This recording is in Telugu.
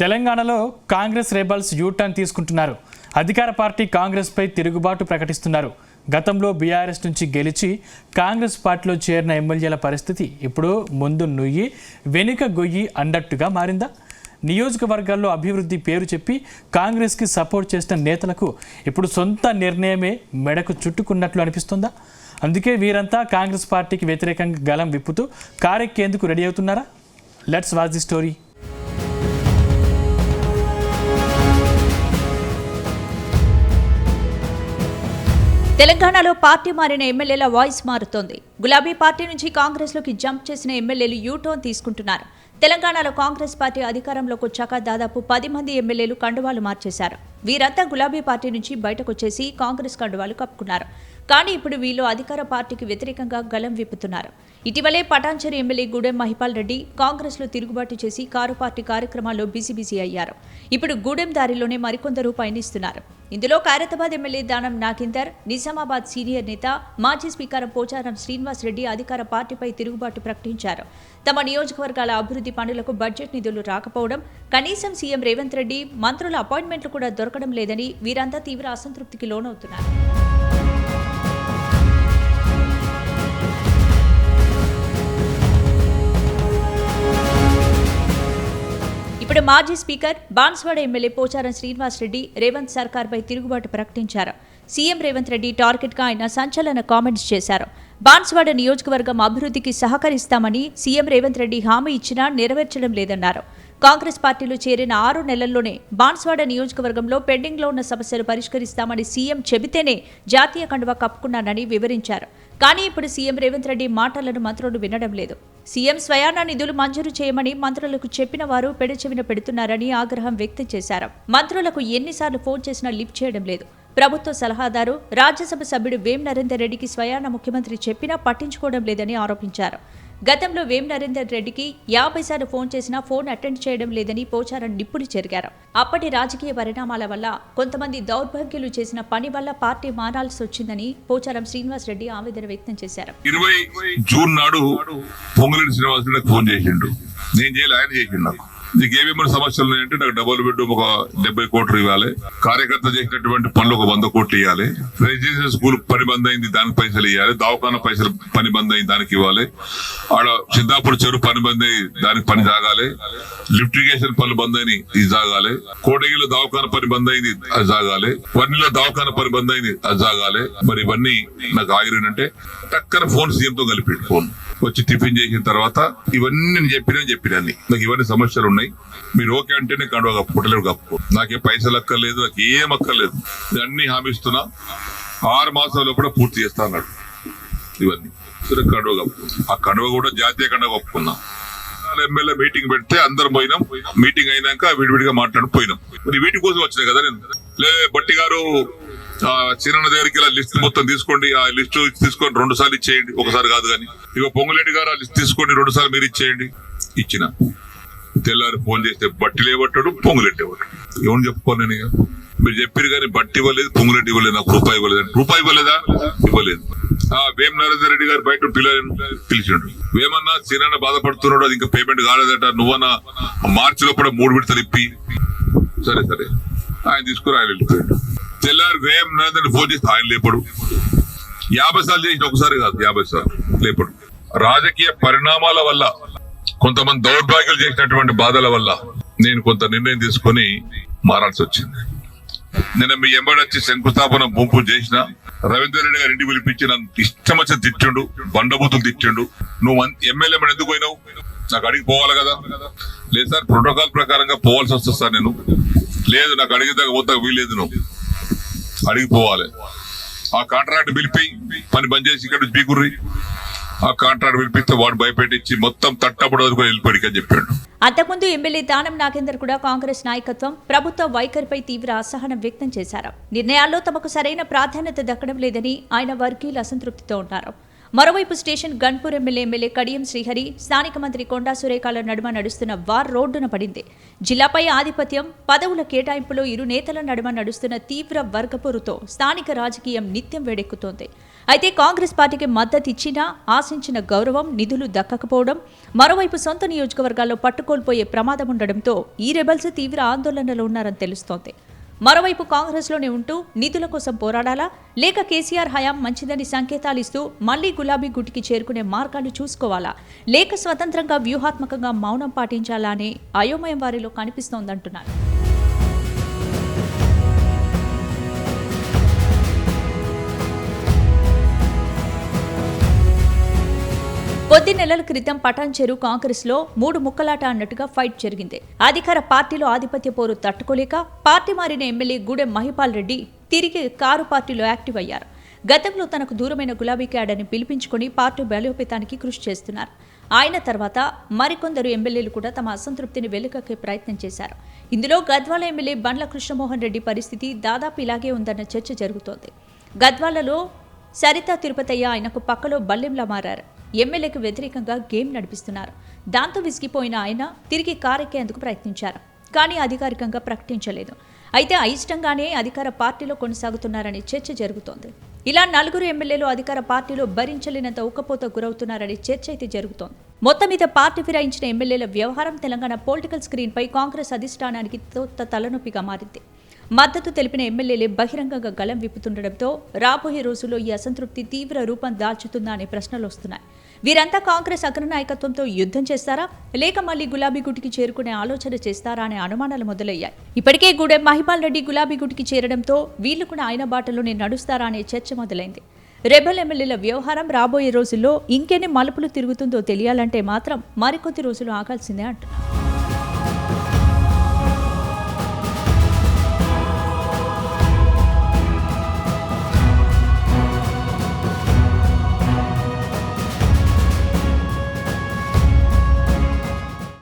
తెలంగాణలో కాంగ్రెస్ రెబల్స్ యూటర్న్ తీసుకుంటున్నారు. అధికార పార్టీ కాంగ్రెస్పై తిరుగుబాటు ప్రకటిస్తున్నారు. గతంలో బీఆర్ఎస్ నుంచి గెలిచి కాంగ్రెస్ పార్టీలో చేరిన ఎమ్మెల్యేల పరిస్థితి ఇప్పుడు ముందు నుయ్యి వెనుక గొయ్యి అన్నట్టుగా మారిందా? నియోజకవర్గాల్లో అభివృద్ధి పేరు చెప్పి కాంగ్రెస్కి సపోర్ట్ చేసిన నేతలకు ఇప్పుడు సొంత నిర్ణయమే మెడకు చుట్టుకున్నట్లు అనిపిస్తుందా? అందుకే వీరంతా కాంగ్రెస్ పార్టీకి వ్యతిరేకంగా గలం విప్పుతూ కారెక్కేందుకు రెడీ అవుతున్నారా? Let's watch the story. తెలంగాణలో పార్టీ మారిన ఎమ్మెల్యేల వాయిస్ మారుతోంది. గులాబీ పార్టీ నుంచి కాంగ్రెస్లోకి జంప్ చేసిన ఎమ్మెల్యేలు యూటర్న్ తీసుకుంటున్నారు. తెలంగాణలో కాంగ్రెస్ పార్టీ అధికారంలోకి వచ్చాక దాదాపు 10 మంది ఎమ్మెల్యేలు కండువాలు మార్చేశారు. వీరంతా గులాబీ పార్టీ నుంచి బయటకొచ్చేసి కాంగ్రెస్ కండువాలు కప్పుకున్నారు. కానీ ఇప్పుడు వీళ్ళు అధికార పార్టీకి వ్యతిరేకంగా గలం విప్పుతున్నారు. ఇటీవలే పటాన్చెరు ఎమ్మెల్యే గూడెం మహిపాల్ రెడ్డి కాంగ్రెస్లో తిరుగుబాటు చేసి కారు పార్టీ కార్యక్రమాల్లో బిజీ అయ్యారు. ఇప్పుడు గూడెం దారిలోనే మరికొందరు పయనిస్తున్నారు. ఇందులో ఖైరతాబాద్ ఎమ్మెల్యే దానం నాగేందర్, నిజామాబాద్ సీనియర్ నేత మాజీ స్పీకర్ పోచారం శ్రీనివాస్ రెడ్డి అధికార పార్టీపై తిరుగుబాటు ప్రకటించారు. తమ నియోజకవర్గాల అభివృద్ధి పనులకు బడ్జెట్ నిధులు రాకపోవడం, కనీసం సీఎం రేవంత్ రెడ్డి మంత్రుల అపాయింట్మెంట్లు కూడా దొరకడం లేదని వీరంతా తీవ్ర అసంతృప్తికి లోనవుతున్నారు. ఇప్పుడు మాజీ స్పీకర్ బాన్స్వాడ ఎమ్మెల్యే పోచారం శ్రీనివాస్ రెడ్డి రేవంత్ సర్కార్పై తిరుగుబాటు ప్రకటించారు. సీఎం రేవంత్ రెడ్డి టార్గెట్గా ఆయన సంచలన కామెంట్స్ చేశారు. బాన్స్వాడ నియోజకవర్గం అభివృద్ధికి సహకరిస్తామని సీఎం రేవంత్ రెడ్డి హామీ ఇచ్చినా నెరవేర్చడం లేదన్నారు. కాంగ్రెస్ పార్టీలో చేరిన 6 నెలల్లోనే బాన్స్వాడ నియోజకవర్గంలో పెండింగ్లో ఉన్న సమస్యలు పరిష్కరిస్తామని సీఎం చెబితేనే జాతీయ కండువా కప్పుకున్నానని వివరించారు. కానీ ఇప్పుడు సీఎం రేవంత్ రెడ్డి మాటలను మంత్రులు వినడం లేదు. సీఎం స్వయానా నిధులు మంజూరు చేయమని మంత్రులకు చెప్పిన వారు పెడచెవిన పెడుతున్నారని ఆగ్రహం వ్యక్తం చేశారు. మంత్రులకు ఎన్నిసార్లు ఫోన్ చేసినా లిఫ్ట్ చేయడం లేదు. ప్రభుత్వ సలహాదారు రాజ్యసభ సభ్యుడు వేం నరేందర్ రెడ్డికి స్వయానా ముఖ్యమంత్రి చెప్పినా పట్టించుకోవడం లేదని ఆరోపించారు. గతంలో వేం నరేందర్ రెడ్డికి 50 సార్లు ఫోన్ చేసినా ఫోన్ అటెండ్ చేయడం లేదని పోచారం నిప్పులు చెరిగారు. అప్పటి రాజకీయ పరిణామాల వల్ల కొంతమంది దౌర్భాగ్యులు చేసిన పని వల్ల పార్టీ మారాల్సి వచ్చిందని పోచారం శ్రీనివాస్ రెడ్డి ఆవేదన వ్యక్తం చేశారు. 20 జూన్ నాడు పొంగులేటి శ్రీనివాస్ రెడ్డి ఫోన్ చేసిండు. నేను చేయలే, ఆయన చేసిండు. నాకు నీకు ఏమేమైనా సమస్యలు ఉన్నాయంటే నాకు డబుల్ బెడ్రూమ్ ఒక 70 కోట్లు ఇవ్వాలి, కార్యకర్త చేసినటువంటి పనులు ఒక 100 కోట్లు ఇవ్వాలి, రెసిడెన్షియల్ స్కూల్ పని బంద్ అయింది దానికి పైసలు ఇవ్వాలి, దవాఖానా పైసలు పని బంద్ అయింది దానికి ఇవ్వాలి, ఆడ సిద్ధాపూర్ చెరువు పని బంద్ అయ్యి దానికి పని సాగాలి, లిఫ్ట్ ఇరిగేషన్ పనులు బంద్ అయినాయి ఇది సాగాలి, కోటగిలో దవాఖానా పని బంద్ అయింది అది సాగాలి, వన్నిలో దవాఖానా పని బంద్ అయింది అది సాగాలి. మరి ఇవన్నీ నాకు ఆగిరినంటే టక్కన ఫోన్ సీఎం తో కలిపాడు. ఫోన్ వచ్చి టిఫిన్ చేసిన తర్వాత ఇవన్నీ నేను చెప్పినా నాకు ఇవన్నీ సమస్యలు ఉన్నాయి, మీరు ఓకే అంటేనే కండువా కప్పుకోవట్లేదు కప్పుకో, నాకే పైసలు అక్కర్లేదు, నాకు ఏం అక్కర్లేదు, అన్ని హామీ ఇస్తున్నా, 6 మాసాల్లో కూడా పూర్తి చేస్తా అన్నాడు. ఇవన్నీ కండువా కప్పు, ఆ కండువా కూడా జాతీయ కండువా కప్పుకున్నా. ఎమ్మెల్యే మీటింగ్ పెడితే అందరం పోయినాం. మీటింగ్ అయినాక విడివిడిగా మాట్లాడి పోయినాం. మరి వీటి కోసం వచ్చినాయి కదా నేను. బట్టి గారు చిన్న దగ్గరికి ఇలా లిస్ట్ మొత్తం తీసుకోండి, ఆ లిస్ట్ తీసుకొని 2 సార్లు ఇచ్చేయండి, ఒకసారి కాదు కానీ. ఇక పొంగులేటి గారు ఆ లిస్ట్ తీసుకోండి 2 సార్లు మీరు ఇచ్చేయండి. ఇచ్చిన తెల్లారి ఫోన్ చేస్తే బట్టి లేవట్టాడు, పొంగులేటి ఇవ్వట్టాడు. ఏమని చెప్పుకోను నేను? మీరు చెప్పారు కానీ బట్టి ఇవ్వలేదు, పొంగులేటి ఇవ్వలేదు, నాకు రూపాయి ఇవ్వలేదు. రూపాయి ఇవ్వలేదా? ఇవ్వలేదు. వేం నరేందర్ రెడ్డి గారు బయట పిలిచిండు. వేమన్నా చిన్న బాధపడుతున్నాడు, అది ఇంకా పేమెంట్ కాలేదట, నువ్వన్నా మార్చిలో కూడా 3 విడతలు ఇప్పి. సరే ఆయన తీసుకుని ఆయన వెళ్ళిపోయాడు. తెల్లారి వేం నరేందర్ ఫోన్ చేస్తే ఆయన లేపడు. 50 సార్లు చేసిన, ఒకసారి కాదు 50 సార్లు లేపడు. రాజకీయ పరిణామాల వల్ల, కొంతమంది దౌర్భాగ్యాలు చేసినటువంటి బాధల వల్ల నేను కొంత నిర్ణయం తీసుకుని మారాల్సి వచ్చింది. నేను మీ ఎంబడొచ్చి శంకుస్థాపన గుంపు చేసిన రవీందర్ రెడ్డి గారు ఇంటికి పిలిపించి నన్ను ఇష్టం వచ్చిన తిట్టిండు, బండబూతులు తిట్టిండు. నువ్వు ఎమ్మెల్యే మన ఎందుకు పోయినావు? నాకు అడిగి పోవాలి కదా. లేదు సార్, ప్రోటోకాల్ ప్రకారంగా పోవాల్సి వస్తుంది సార్. నేను లేదు, నాకు అడిగితే పోతా వీలేదు, నువ్వు అడిగిపోవాలి. ఆ కాంట్రాక్ట్ పిలిపి పని బంద్ చేసి ఇక్కడ బీకుర్రి, ఆ కాంట్రాక్ట్ పిలిపిస్తే వాడు భయపెట్టించి మొత్తం తట్టబడి వెళ్ళిపోయి అని చెప్పాడు. అంతకుముందు ఎమ్మెల్యే దానం నాగేందర్ కూడా కాంగ్రెస్ నాయకత్వం ప్రభుత్వ వైఖరిపై తీవ్ర అసహనం వ్యక్తం చేశారు. నిర్ణయాల్లో తమకు సరైన ప్రాధాన్యత దక్కడం లేదని ఆయన వర్గీయులు అసంతృప్తితో ఉన్నారు. మరోవైపు స్టేషన్ గన్పూర్ ఎమ్మెల్యే కడియం శ్రీహరి, స్థానిక మంత్రి కొండా సురేఖల నడుమ నడుస్తున్న వార్ రోడ్డున పడింది. జిల్లాపై ఆధిపత్యం, పదవుల కేటాయింపులో ఇరు నేతల నడుమ నడుస్తున్న తీవ్ర వర్గపోరుతో స్థానిక రాజకీయం నిత్యం వేడెక్కుతోంది. అయితే కాంగ్రెస్ పార్టీకి మద్దతు ఇచ్చినా ఆశించిన గౌరవం, నిధులు దక్కకపోవడం, మరోవైపు సొంత నియోజకవర్గాల్లో పట్టుకోల్పోయే ప్రమాదం ఉండడంతో ఈ రెబల్స్ తీవ్ర ఆందోళనలో ఉన్నారని తెలుస్తోంది. మరోవైపు కాంగ్రెస్లోనే ఉంటూ నిధుల కోసం పోరాడాలా, లేక కేసీఆర్ హయాం మంచిదని సంకేతాలు ఇస్తూ మళ్లీ గులాబీ గుటికి చేరుకునే మార్గాలు చూసుకోవాలా, లేక స్వతంత్రంగా వ్యూహాత్మకంగా మౌనం పాటించాలా అనే అయోమయం వారిలో కనిపిస్తోందంటున్నారు. కొద్ది నెలల క్రితం పటాన్చెరు కాంగ్రెస్లో 3 ముక్కలాట అన్నట్టుగా ఫైట్ జరిగింది. అధికార పార్టీలో ఆధిపత్య పోరు తట్టుకోలేక పార్టీ మారిన ఎమ్మెల్యే గూడెం మహిపాల్ రెడ్డి తిరిగి కారు పార్టీలో యాక్టివ్ అయ్యారు. గతంలో తనకు దూరమైన గులాబీ క్యాడర్ని పిలిపించుకుని పార్టీ బలోపేతానికి కృషి చేస్తున్నారు. ఆయన తర్వాత మరికొందరు ఎమ్మెల్యేలు కూడా తమ అసంతృప్తిని వెలుకక్కే ప్రయత్నం చేశారు. ఇందులో గద్వాల ఎమ్మెల్యే బండ్ల కృష్ణమోహన్ రెడ్డి పరిస్థితి దాదాపు ఇలాగే ఉందన్న చర్చ జరుగుతోంది. గద్వాలలో సరితా తిరుపతయ్య ఆయనకు పక్కలో బల్లెంలా మారారు. ఎమ్మెల్యేకు వ్యతిరేకంగా గేమ్ నడిపిస్తున్నారు. దాంతో విసిగిపోయిన ఆయన తిరిగి కారెక్కేందుకు ప్రయత్నించారు. కానీ అధికారికంగా ప్రకటించలేదు. అయితే అయిష్టంగానే అధికార పార్టీలో కొనసాగుతున్నారనే చర్చ జరుగుతోంది. ఇలా 4 ఎమ్మెల్యేలు అధికార పార్టీలో భరించలేనంత ఉక్కపోత గురవుతున్నారనే చర్చ అయితే జరుగుతోంది. మొత్తం మీద పార్టీ ఫిరాయించిన ఎమ్మెల్యేల వ్యవహారం తెలంగాణ పొలిటికల్ స్క్రీన్పై కాంగ్రెస్ అధిష్టానానికి తలనొప్పిగా మారింది. మద్దతు తెలిపిన ఎమ్మెల్యేలే బహిరంగంగా గళం విప్పుతుండటంతో రాబోయే రోజుల్లో ఈ అసంతృప్తి తీవ్ర రూపం దాల్చుతుందా అనే ప్రశ్నలు వస్తున్నాయి. వీరంతా కాంగ్రెస్ అగ్రనాయకత్వంతో యుద్ధం చేస్తారా, లేక మళ్లీ గులాబీ గుటికి చేరుకునే ఆలోచన చేస్తారా అనే అనుమానాలు మొదలయ్యాయి. ఇప్పటికే గూడెం మహిపాల్ రెడ్డి గులాబీ గుటికి చేరడంతో వీళ్లు కూడా ఆయన బాటలోనే నడుస్తారా అనే చర్చ మొదలైంది. రెబల్ ఎమ్మెల్యేల వ్యవహారం రాబోయే రోజుల్లో ఇంకెన్ని మలుపులు తిరుగుతుందో తెలియాలంటే మాత్రం మరికొద్ది రోజులు ఆగాల్సిందే అంటున్నారు.